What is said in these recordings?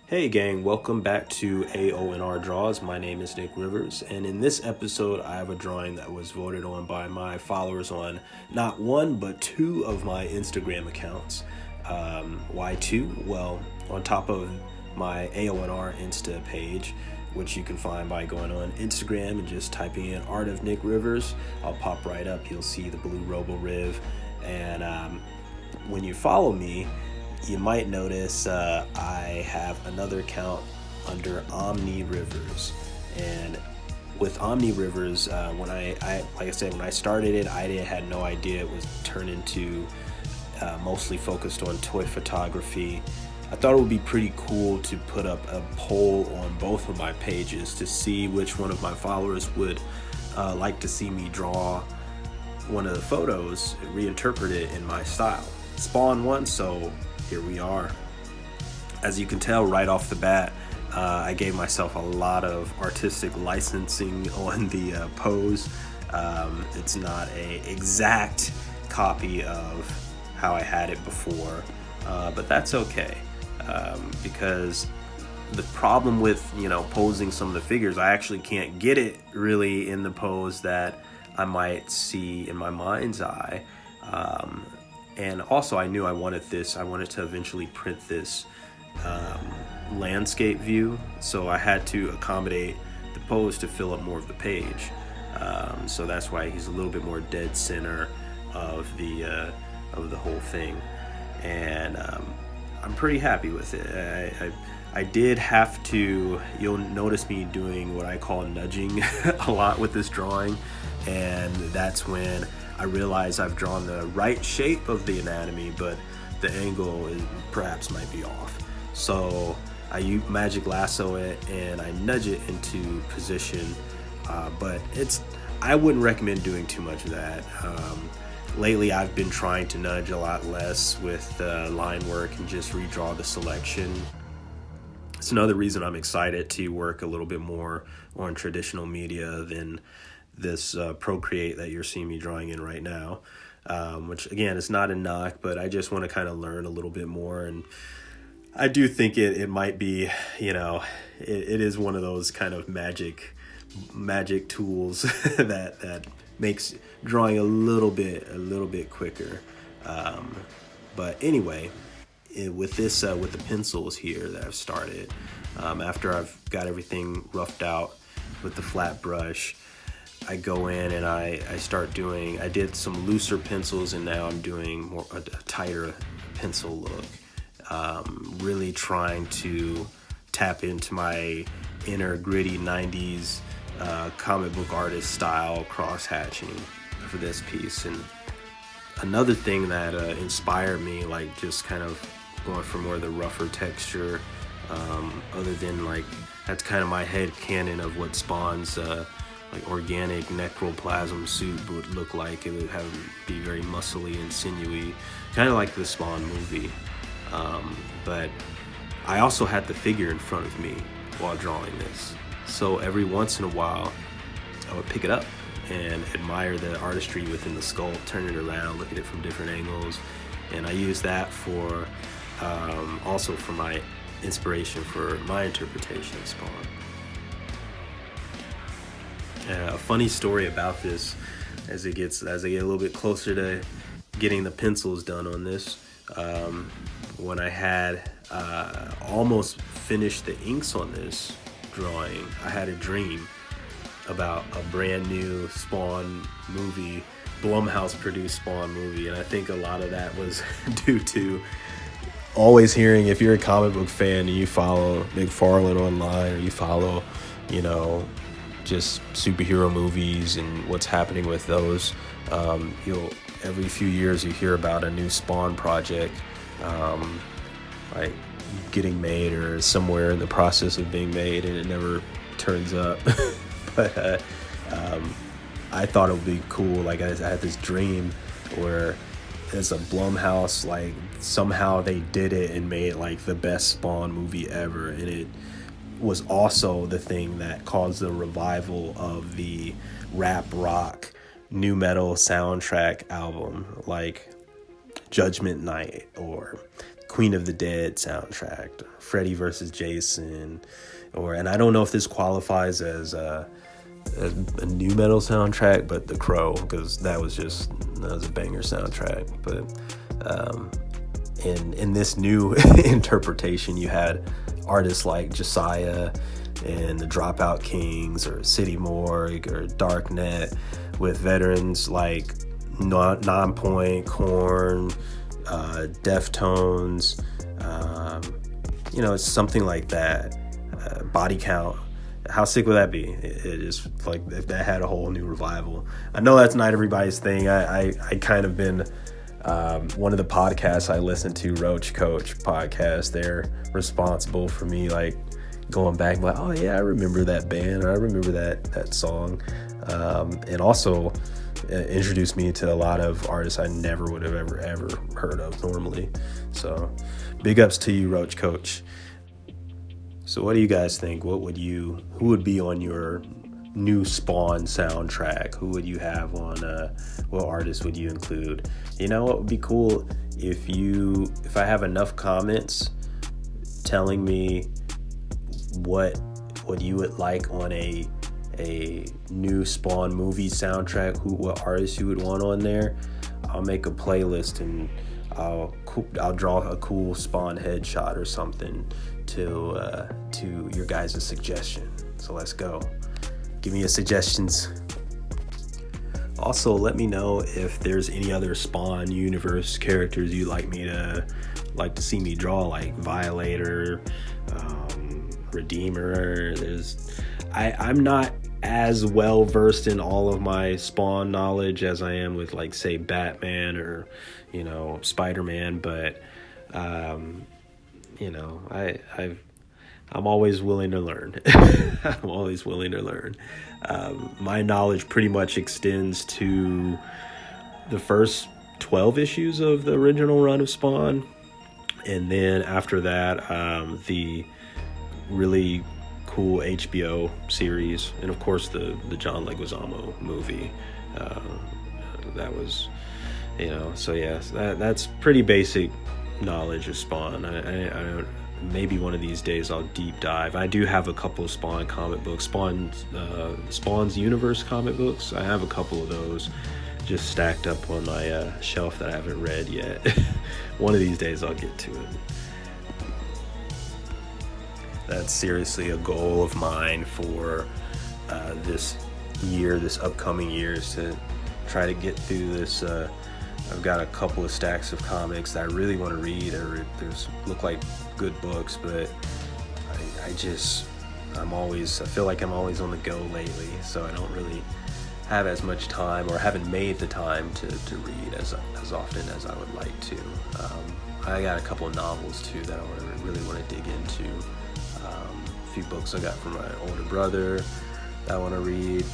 Hey gang, welcome back to Aonr Draws. My name is Nick Rivers, and in this episode I have a drawing that was voted on by my followers on not one but two of my Instagram accounts. Why two? Well, on top of my Aonr Insta page, which you can find by going on Instagram and just typing in Art of Nick Rivers, I'll pop right up. You'll see the blue Robo Riv, and when you follow me, you might notice I have another account under Omni Rivers. And with Omni Rivers, when I like I said, when I started it, I had no idea it was turned into mostly focused on toy photography. I thought it would be pretty cool to put up a poll on both of my pages to see which one of my followers would like to see me draw one of the photos, reinterpret it in my style. Spawn one, so here we are. As you can tell right off the bat, I gave myself a lot of artistic licensing on the pose. It's not an exact copy of how I had it before, but that's okay, because the problem with posing some of the figures, I actually can't get it really in the pose that I might see in my mind's eye. And also I knew I wanted to eventually print this landscape view, so I had to accommodate the pose to fill up more of the page. So that's why he's a little bit more dead center of the whole thing, and I'm pretty happy with it. I did have to, you'll notice me doing what I call nudging a lot with this drawing, and that's when I realize I've drawn the right shape of the anatomy, but the angle perhaps might be off. So I magic lasso it and I nudge it into position, but I wouldn't recommend doing too much of that. Lately I've been trying to nudge a lot less with line work and just redraw the selection. It's another reason I'm excited to work a little bit more on traditional media than this Procreate that you're seeing me drawing in right now, which again is not a knock, but I just want to kind of learn a little bit more. And I do think it might be, it is one of those kind of magic tools that makes drawing a little bit quicker. But anyway, with the pencils here that I've started, after I've got everything roughed out with the flat brush, I go in and I did some looser pencils, and now I'm doing more a tighter pencil look. Really trying to tap into my inner gritty 90s comic book artist style cross hatching for this piece. And another thing that inspired me, like just kind of going for more of the rougher texture, other than like, that's kind of my head canon of what Spawn's like organic necroplasm suit would look like. It would be very muscly and sinewy, kind of like the Spawn movie. But I also had the figure in front of me while drawing this, so every once in a while I would pick it up and admire the artistry within the sculpt, turn it around, look at it from different angles, and I use that for also for my inspiration for my interpretation of Spawn. A funny story about this, as I get a little bit closer to getting the pencils done on this, when I had almost finished the inks on this drawing, I had a dream about a brand new Spawn movie, Blumhouse produced Spawn movie, and I think a lot of that was due to always hearing, if you're a comic book fan and you follow Mcfarlane online, or you follow, just superhero movies and what's happening with those, every few years you hear about a new Spawn project like getting made or somewhere in the process of being made, and it never turns up. But I thought it would be cool. Like I had this dream where it's a Blumhouse, like somehow they did it and made like the best Spawn movie ever, and it was also the thing that caused the revival of the rap rock new metal soundtrack album. Like Judgment Night or Queen of the Dead soundtrack, Freddy versus Jason, and I don't know if this qualifies as a new metal soundtrack, but The Crow, because that was a banger soundtrack. But in this new interpretation, you had artists like Josiah and the Dropout Kings or City Morgue or Darknet, with veterans like Nonpoint, Korn, Deftones, it's something like that. Body Count. How sick would that be? It is like if that had a whole new revival. I know that's not everybody's thing. I kind of been one of the podcasts I listen to, Roach Coach podcast, they're responsible for me like going back like, oh yeah, I remember that band, or I remember that song, and also introduced me to a lot of artists I never would have ever heard of normally. So big ups to you, Roach Coach. So what do you guys think? Who would be on your new Spawn soundtrack? Who would you have on, what artists would you include? You know what would be cool? If I have enough comments telling me what you would like on a new Spawn movie soundtrack, what artists you would want on there, I'll make a playlist and I'll draw a cool Spawn headshot or something to your guys' suggestion. So let's go. Give me your suggestions. Also, let me know if there's any other Spawn universe characters you'd like to see me draw, like Violator, Redeemer. I'm not as well versed in all of my Spawn knowledge as I am with, like, say, Batman or Spider-Man, but I'm always willing to learn. I'm always willing to learn. My knowledge pretty much extends to the first 12 issues of the original run of Spawn, and then after that, the really cool HBO series, and of course the John Leguizamo movie. That was, so yeah, that's pretty basic knowledge of Spawn. I maybe one of these days I'll deep dive. I do have a couple of Spawn comic books, Spawn's Universe comic books. I have a couple of those just stacked up on my shelf that I haven't read yet. One of these days I'll get to it. That's seriously a goal of mine for this upcoming year, is to try to get through this. I've got a couple of stacks of comics that I really want to read. There's look like good books, but I feel like I'm always on the go lately, so I don't really have as much time, or haven't made the time to read as often as I would like to. I got a couple of novels too that I really want to dig into. A few books I got from my older brother that I want to read,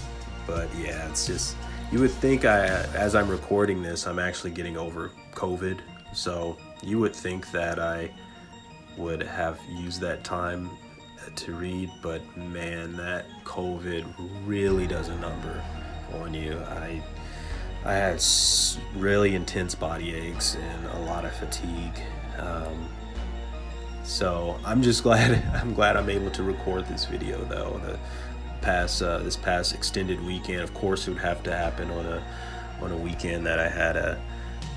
but yeah, it's just, you would think as I'm recording this, I'm actually getting over COVID, so you would think that I would have used that time to read, but man, that COVID really does a number on you. I had really intense body aches and a lot of fatigue, so I'm glad I'm able to record this video though. This past extended weekend, of course it would have to happen on a weekend that I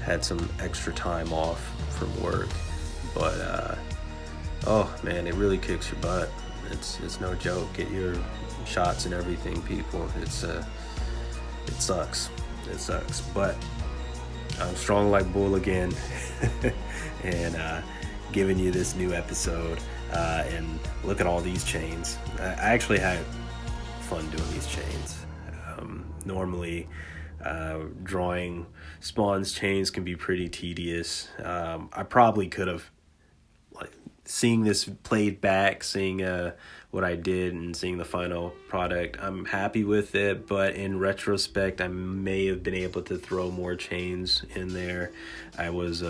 had some extra time off from work, but oh man, it really kicks your butt. It's no joke. Get your shots and everything, people. It sucks, but I'm strong like bull again. And giving you this new episode, and look at all these chains. I actually had fun doing these chains. Normally drawing Spawn's chains can be pretty tedious. I probably could have, like, seeing this played back, seeing what I did and seeing the final product, I'm happy with it, but in retrospect I may have been able to throw more chains in there. I was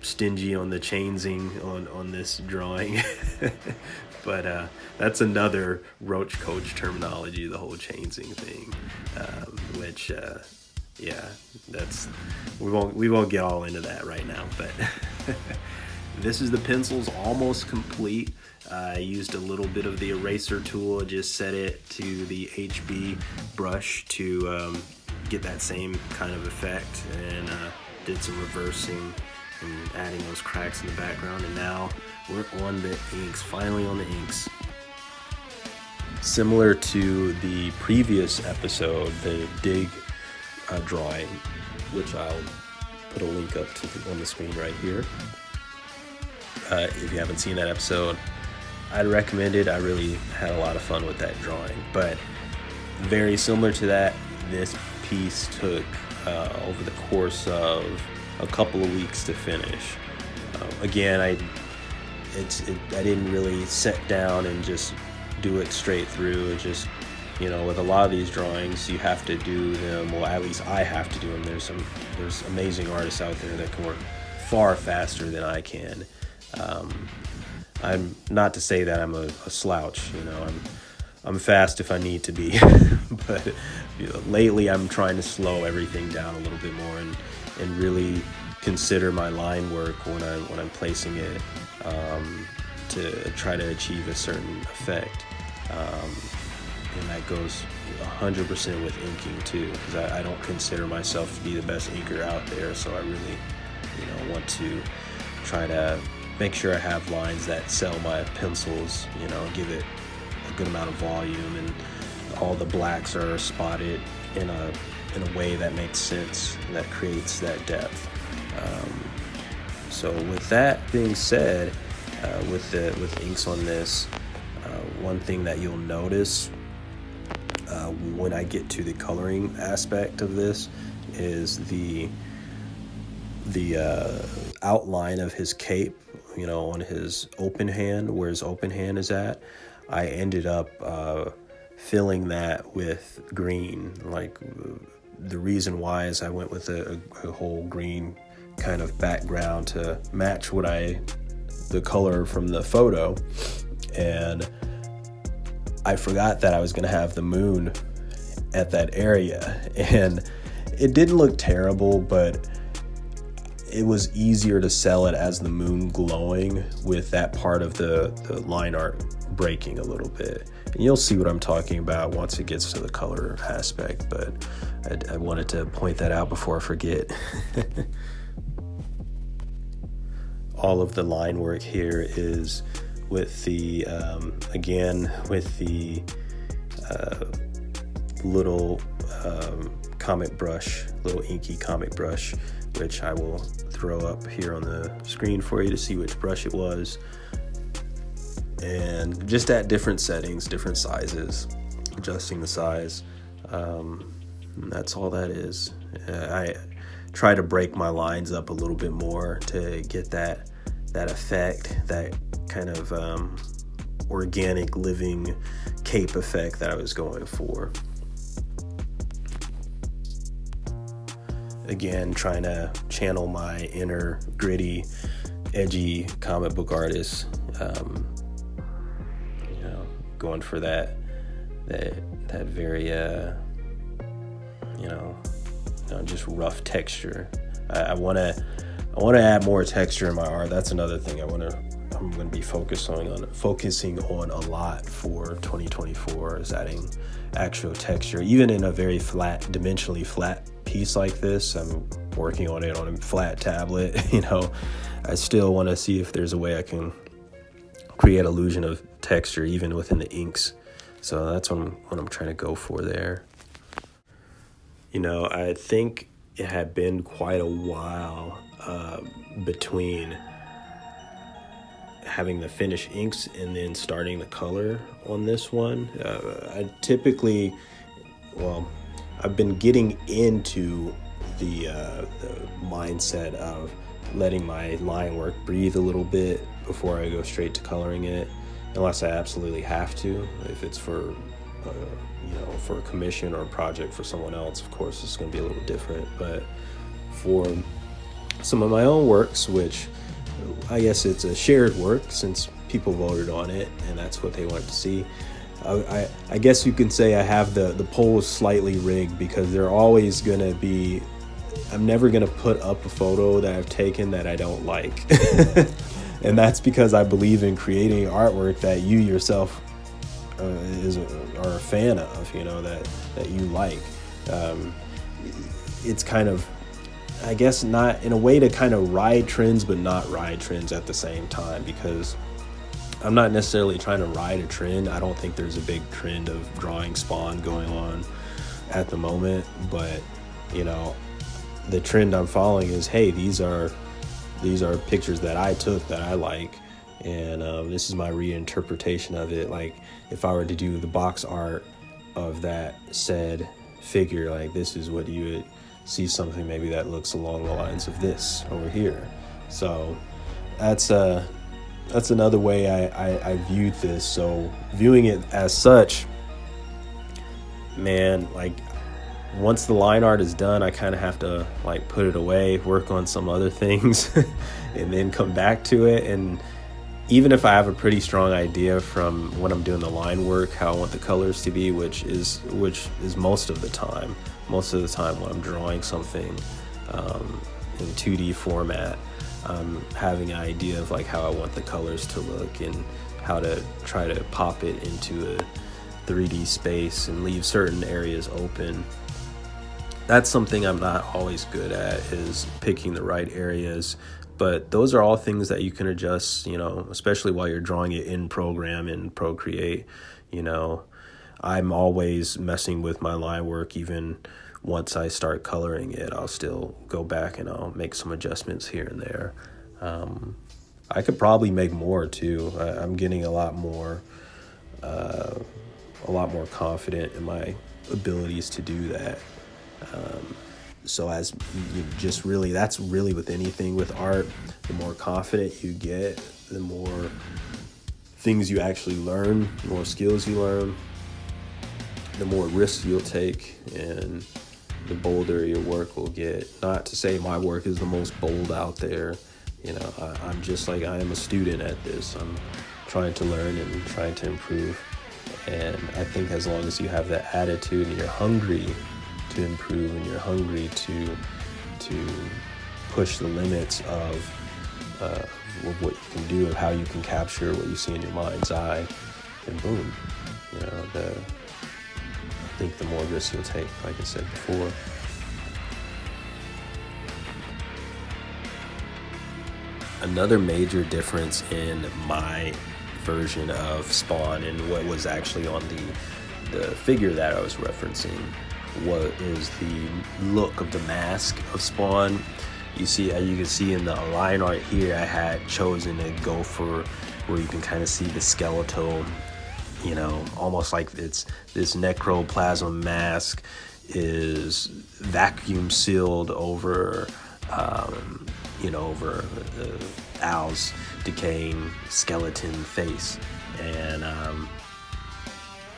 stingy on the chainsing on this drawing. But that's another Roach Coach terminology, the whole chainsing thing, which Yeah, that's we won't get all into that right now, but this is the pencils almost complete. I used a little bit of the eraser tool, just set it to the HB brush to get that same kind of effect, and did some reversing and adding those cracks in the background, and now we're on the inks, finally on the inks. Similar to the previous episode, the dig drawing, which I'll put a link up to on the screen right here. If you haven't seen that episode, I'd recommend it. I really had a lot of fun with that drawing. But very similar to that, this piece took over the course of a couple of weeks to finish. Again, I didn't really sit down and just do it straight through. It just, with a lot of these drawings, you have to do them. Well, at least I have to do them. There's amazing artists out there that can work far faster than I can. I'm not to say that I'm a slouch. I'm fast if I need to be, but lately I'm trying to slow everything down a little bit more and really consider my line work when I'm placing it to try to achieve a certain effect. And that goes 100% with inking too, because I don't consider myself to be the best inker out there. So I really, want to try to make sure I have lines that sell my pencils, give it a good amount of volume, and all the blacks are spotted in a way that makes sense, that creates that depth. So with that being said, with inks on this, one thing that you'll notice when I get to the coloring aspect of this is the outline of his cape, on his open hand, where his open hand is at. I ended up filling that with green. Like, the reason why is I went with a whole green kind of background to match the color from the photo, and I forgot that I was going to have the moon at that area, and it didn't look terrible, but it was easier to sell it as the moon glowing with that part of the line art breaking a little bit. And you'll see what I'm talking about once it gets to the color aspect, but I wanted to point that out before I forget. All of the line work here is with the, with the little comic brush, little inky comic brush, which I will throw up here on the screen for you to see which brush it was. And just at different settings, different sizes, adjusting the size. And that's all that is. I try to break my lines up a little bit more to get that effect, that kind of organic living cape effect that I was going for. Again, trying to channel my inner gritty, edgy comic book artist. Going for that very just rough texture. I want to add more texture in my art. That's another thing I'm going to be focusing on a lot for 2024, is adding actual texture, even in a very dimensionally flat piece like this. I'm working on it on a flat tablet. I still want to see if there's a way I can create illusion of texture even within the inks. So that's what I'm trying to go for there. I think it had been quite a while between having the finished inks and then starting the color on this one. I've been getting into the mindset of letting my line work breathe a little bit before I go straight to coloring it, unless I absolutely have to. If it's for a commission or a project for someone else, of course it's going to be a little different. But for some of my own works, which I guess it's a shared work since people voted on it and that's what they wanted to see, I guess you can say I have the polls slightly rigged, because they're always gonna be. I'm never gonna put up a photo that I've taken that I don't like, and that's because I believe in creating artwork that you yourself are a fan of. That you like. It's kind of, I guess, not in a way to kind of ride trends, but not ride trends at the same time, because I'm not necessarily trying to ride a trend. I don't think there's a big trend of drawing Spawn going on at the moment, but the trend I'm following is, hey, these are pictures that I took that I like, and this is my reinterpretation of it. Like, if I were to do the box art of that said figure, like, this is what you would see, something maybe that looks along the lines of this over here. So that's another way I viewed this. So viewing it as such, man, like, once the line art is done, I kind of have to like put it away, work on some other things, and then come back to it. And even if I have a pretty strong idea from when I'm doing the line work, how I want the colors to be, which is most of the time when I'm drawing something in 2D format, having an idea of like how I want the colors to look and how to try to pop it into a 3D space and leave certain areas open. That's something I'm not always good at, is picking the right areas. But those are all things that you can adjust, especially while you're drawing it in program in Procreate. I'm always messing with my line work. Even once I start coloring it, I'll still go back and I'll make some adjustments here and there. I could probably make more too. I'm getting a lot more confident in my abilities to do that. So as you just really, that's really with anything with art, the more confident you get, the more things you actually learn, the more skills you learn, the more risks you'll take, and the bolder your work will get. Not to say my work is the most bold out there. I'm just like, I am a student at this. I'm trying to learn and trying to improve. And I think as long as you have that attitude and you're hungry to improve and you're hungry to push the limits of what you can do, of how you can capture what you see in your mind's eye, and boom, I think the more risks you'll take, like I said before. Another major difference in my version of Spawn and what was actually on the figure that I was referencing is the look of the mask of Spawn. You can see in the line art here, I had chosen to go for where you can kind of see the skeletal, almost like it's this necroplasm mask is vacuum sealed over, over Al's decaying skeleton face. And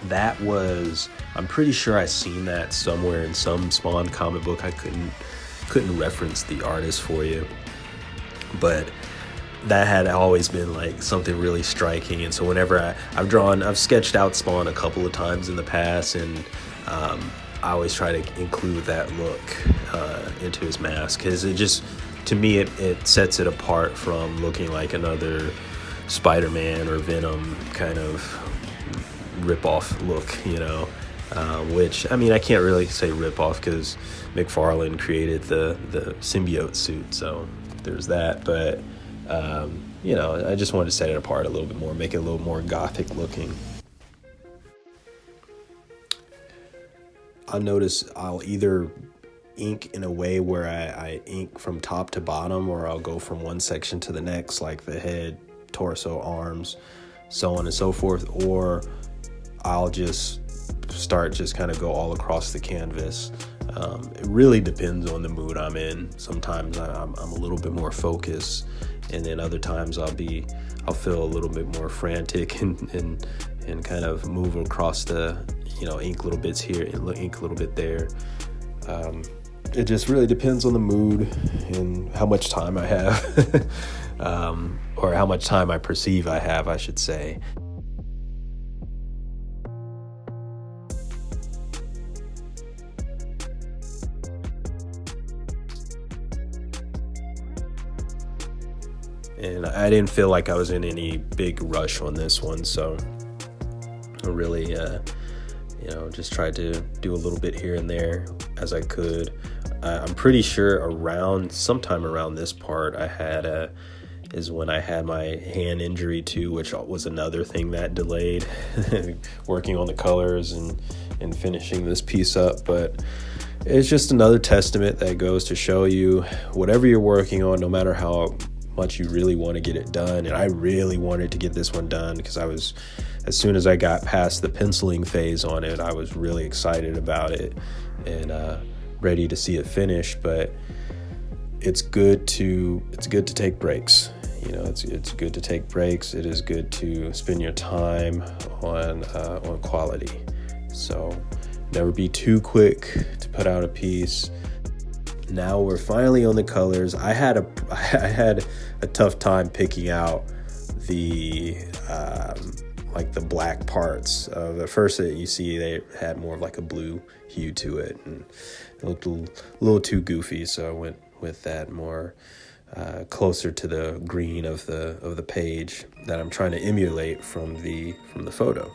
that was, I'm pretty sure I seen that somewhere in some Spawn comic book. I couldn't reference the artist for you, but that had always been like something really striking. And so whenever I've sketched out Spawn a couple of times in the past, and I always try to include that look into his mask, because it just, to me, it sets it apart from looking like another Spider-Man or Venom kind of rip-off look, which, I mean, I can't really say rip-off because Mcfarlane created the symbiote suit, so there's that. But I just wanted to set it apart a little bit more, make it a little more gothic looking. I notice I'll either ink in a way where I ink from top to bottom, or I'll go from one section to the next, like the head, torso, arms, so on and so forth, or I'll just start kind of go all across the canvas. It really depends on the mood I'm in. Sometimes I'm a little bit more focused, and then other times I'll feel a little bit more frantic and kind of move across the, ink little bits here and ink a little bit there. It just really depends on the mood and how much time I have, or how much time I perceive I have, I should say. And I didn't feel like I was in any big rush on this one, so I really, just tried to do a little bit here and there as I could. I'm pretty sure sometime around this part is when I had my hand injury too, which was another thing that delayed working on the colors and finishing this piece up. But it's just another testament that goes to show you whatever you're working on, no matter how much you really want to get it done. And I really wanted to get this one done because as soon as I got past the penciling phase on it, I was really excited about it and ready to see it finished. But it's good to take breaks. It's good to take breaks. It is good to spend your time on quality. So never be too quick to put out a piece. Now we're finally on the colors. I had a tough time picking out the the black parts. At first you see they had more of like a blue hue to it, and it looked a little too goofy, so I went with that more closer to the green of the page that I'm trying to emulate from the photo.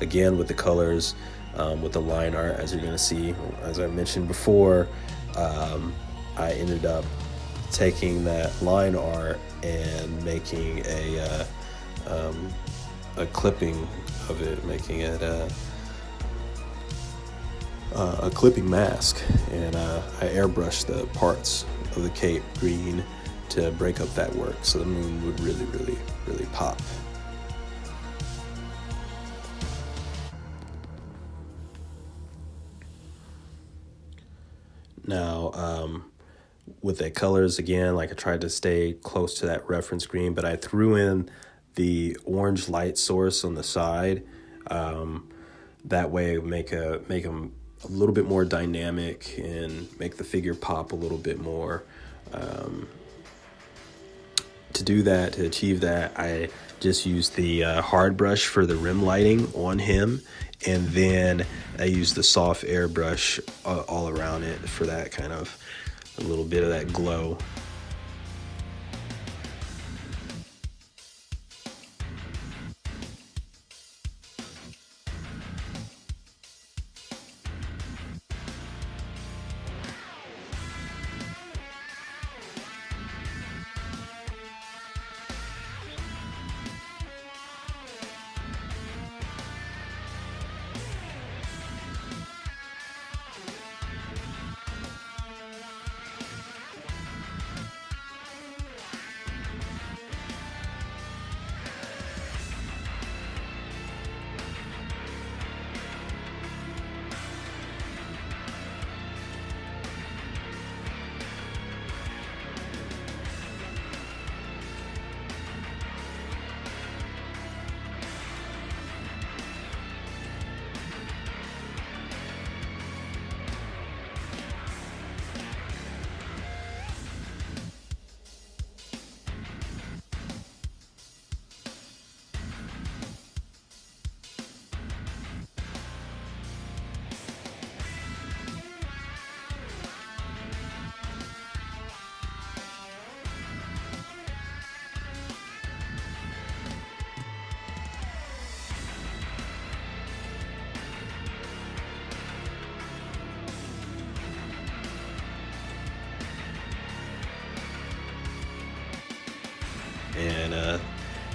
Again, with the colors, with the line art, as you're going to see, as I mentioned before, I ended up taking that line art and making a clipping of it, making it a clipping mask, and I airbrushed the parts of the cape green to break up that work so the moon would really, really, really pop. Now, with the colors, again, I tried to stay close to that reference green, but I threw in the orange light source on the side. That way, make them a little bit more dynamic and make the figure pop a little bit more. To do that, to achieve that, I just used the hard brush for the rim lighting on him, and then I used the soft airbrush all around it for that kind of a little bit of that glow.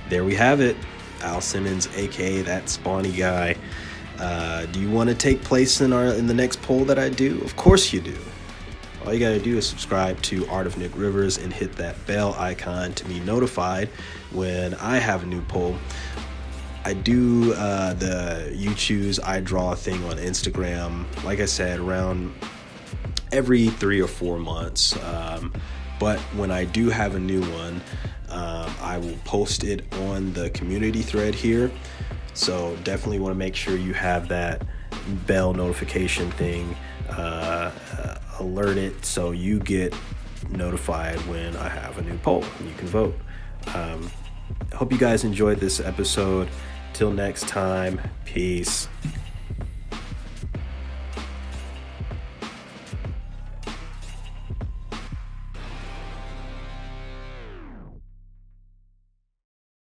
there we have it. Al Simmons, aka that Spawny guy. Do you want to take place in the next poll that I do? Of course you do. All you gotta do is subscribe to Art of Nick Rivers and hit that bell icon to be notified when I have a new poll. I do the You Choose, I Draw thing on Instagram, like I said, around every 3 or 4 months. But when I do have a new one, I will post it on the community thread here. So definitely want to make sure you have that bell notification thing alerted so you get notified when I have a new poll and you can vote. I hope you guys enjoyed this episode. Till next time, peace.